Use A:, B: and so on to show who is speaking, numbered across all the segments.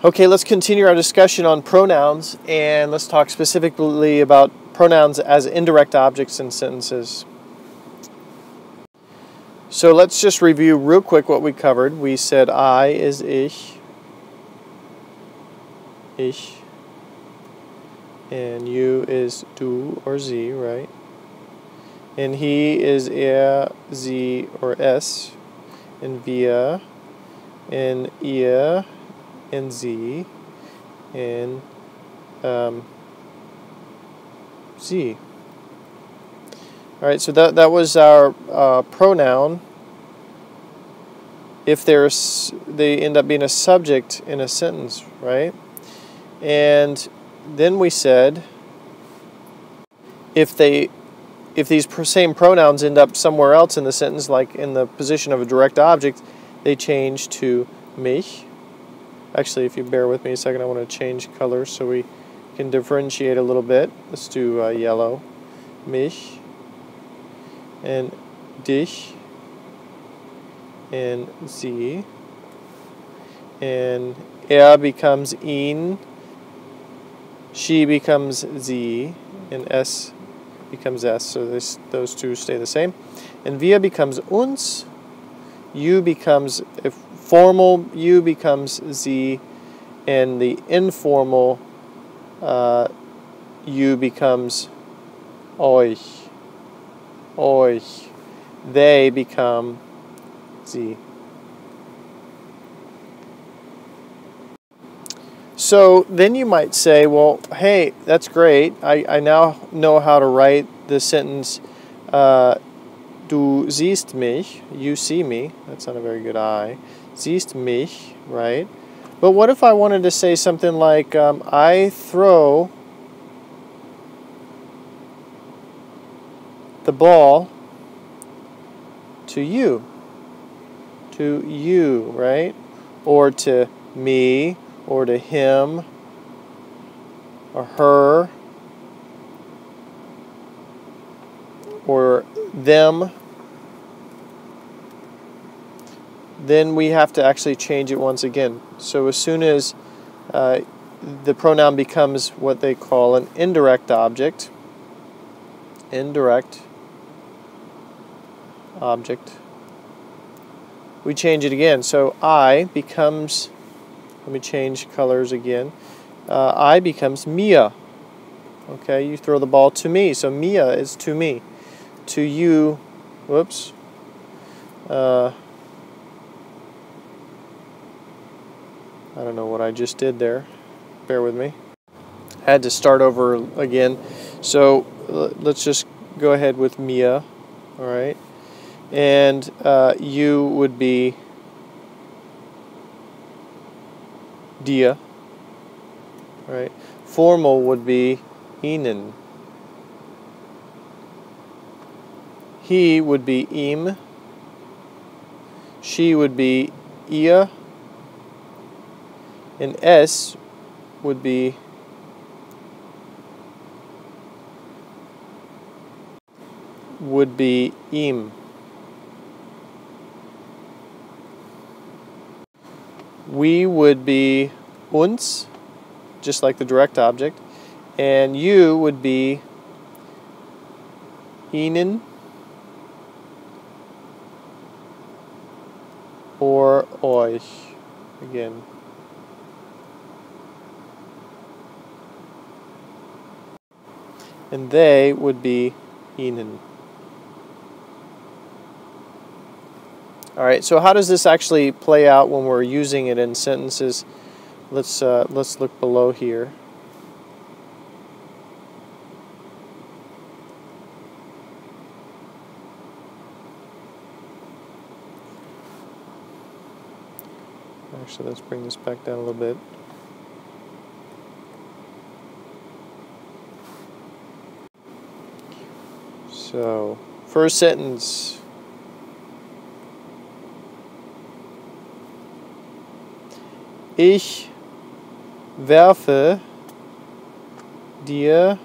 A: Okay, let's continue our discussion on pronouns, and let's talk specifically about pronouns as indirect objects in sentences. So let's just review real quick what we covered. We said I is ich, and you is du or sie, right? And he is er, sie, or es, and wir, and ihr, and sie, and sie. All right, so that was our pronoun. If they end up being a subject in a sentence, right? And then we said if these same pronouns end up somewhere else in the sentence, like in the position of a direct object, they change to mich. Actually, if you bear with me a second, I want to change colors so we can differentiate a little bit. Let's do yellow. Mich. And dich. And sie. And er becomes ihn. She becomes sie. And es becomes es. So those two stay the same. And wir becomes uns. You becomes, if formal you becomes sie, and the informal you becomes euch. They become sie. So then you might say, well, hey, that's great. I now know how to write the sentence du siehst mich, you see me. That's not a very good I. Siehst mich, right? But what if I wanted to say something like, I throw the ball to you, right? Or to me, or to him, or her, or them. Then we have to actually change it once again. So as soon as the pronoun becomes what they call an indirect object, we change it again. So I becomes, let me change colors again, I becomes mir. Okay, you throw the ball to me, so mir is to me. To you, whoops, I don't know what I just did there. Bear with me. Had to start over again. So let's just go ahead with Mia. All right. And you would be dir. Right. Formal would be ihnen. He would be ihm. She would be ihr. And es would be ihm. We would be uns, just like the direct object, and you would be ihnen or euch again. And they would be ihnen. All right, so how does this actually play out when we're using it in sentences? Let's look below here. Actually, let's bring this back down a little bit. So, first sentence. Ich werfe dir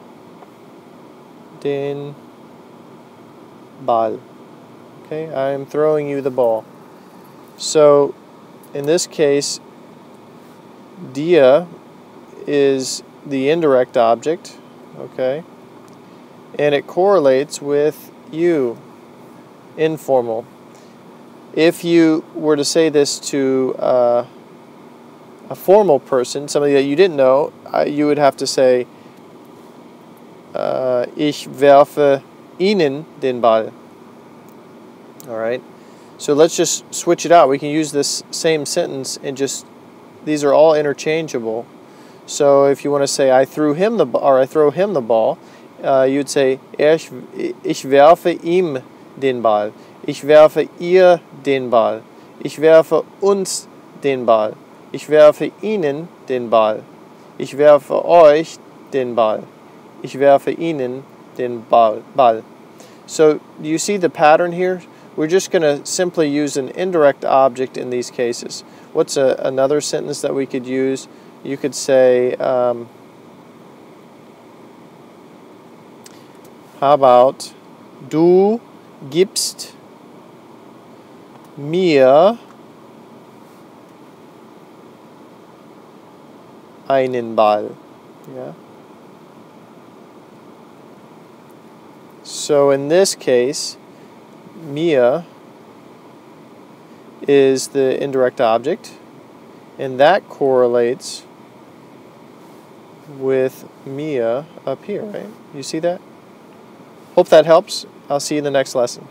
A: den Ball. Okay, I am throwing you the ball. So, in this case, Dir is the indirect object, okay? And it correlates with you, informal. If you were to say this to a formal person, somebody that you didn't know, you would have to say, Ich werfe Ihnen den Ball. All right? So let's just switch it out. We can use this same sentence and just, these are all interchangeable. So if you want to say, I threw him the ball, or I throw him the ball, you'd say, Ich werfe ihm den Ball. Ich werfe ihr den Ball. Ich werfe uns den Ball. Ich werfe Ihnen den Ball. Ich werfe euch den Ball. Ich werfe Ihnen den Ball. So do you see the pattern here? We're just going to simply use an indirect object in these cases. What's another sentence that we could use? You could say, how about, du gibst mir einen Ball. Yeah. So in this case, mir is the indirect object, and that correlates with Mia up here, right? You see that? Hope that helps. I'll see you in the next lesson.